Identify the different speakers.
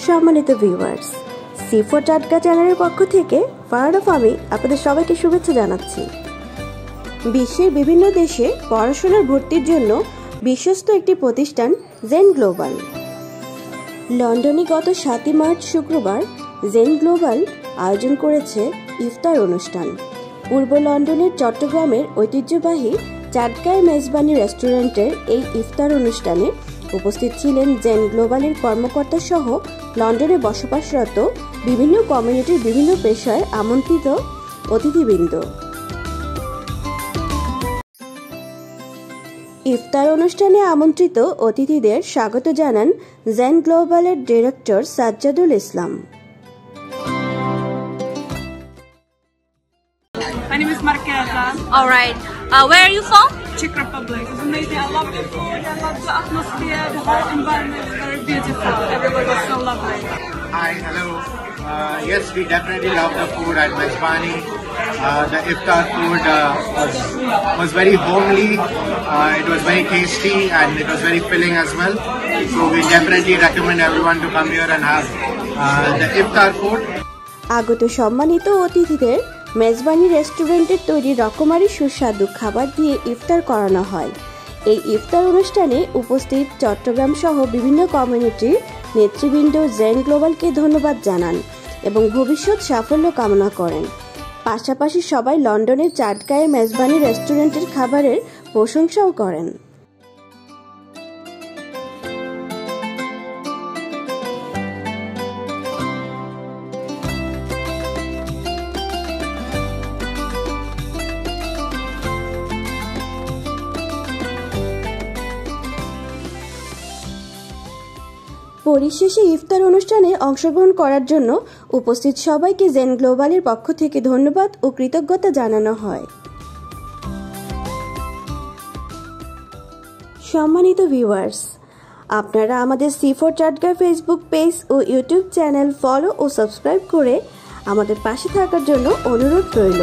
Speaker 1: সম্মানিত ভিউয়ার্স, সি4 টাটকা চ্যানেলের পক্ষ থেকে ফারহানা ফামি আপনাদের সবাইকে শুভেচ্ছা জানাচ্ছি। বিশ্বের বিভিন্ন দেশে পড়াশোনার ভর্তির জন্য বিশ্বস্ত একটি প্রতিষ্ঠান জেন গ্লোবাল। লন্ডনে গত 7 মার্চ শুক্রবার জেন গ্লোবাল আয়োজন করেছে ইফতার অনুষ্ঠান। পূর্ব লন্ডনের চট্টগ্রামের ঐতিহ্যবাহী চাটগাঁয়ের মেজবানি রেস্টুরেন্টের এই ইফতার অনুষ্ঠানে উপস্থিত ছিলেন জেন গ্লোবালের কর্মকর্তা সহ লন্ডনে বসবাসরত বিভিন্ন কমিউনিটির বিভিন্ন পেশার আমন্ত্রিত অতিথিবৃন্দ। ইফতার অনুষ্ঠানে আমন্ত্রিত অতিথিদের স্বাগত জানান জেন গ্লোবালের director Sajjadul Islam.
Speaker 2: My name is Marketa.
Speaker 3: All right. Where are you from?
Speaker 2: Czech Republic. It's amazing. I love the food. I love the atmosphere. The whole environment is very beautiful. Everybody is so lovely.
Speaker 4: Hi, hello. Yes, we definitely love the food at Mezbani. The iftar food was very homely. It was very tasty and it was very filling as well. So we definitely recommend everyone to come here and have the iftar food.
Speaker 1: আগত সম্মানিত অতিথিদের মেজবানি রেস্টুরেন্টের তৈরি রকমারি সুস্বাদু খাবার দিয়ে ইফতার করানো হয়। এই ইফতার অনুষ্ঠানে উপস্থিত চট্টগ্রাম সহ বিভিন্ন কমিউনিটির নেতৃবৃন্দ জেন গ্লোবালকে ধন্যবাদ জানান এবং ভবিষ্যৎ সাফল্য কামনা করেন। পাশাপাশি সবাই লন্ডনের চাটগাঁয়ের মেজবানি রেস্টুরেন্টের খাবারের প্রশংসাও করেন। পরিশেষে ইফতার অনুষ্ঠানে অংশগ্রহণ করার জন্য উপস্থিত সবাইকে জেন গ্লোবালের পক্ষ থেকে ধন্যবাদ ও কৃতজ্ঞতা জানানো হয়। সম্মানিত ভিউয়ার্স, আপনারা আমাদের সি4 টাটকা ফেসবুক পেজ ও ইউটিউব চ্যানেল ফলো ও সাবস্ক্রাইব করে আমাদের পাশে থাকার জন্য অনুরোধ রইল।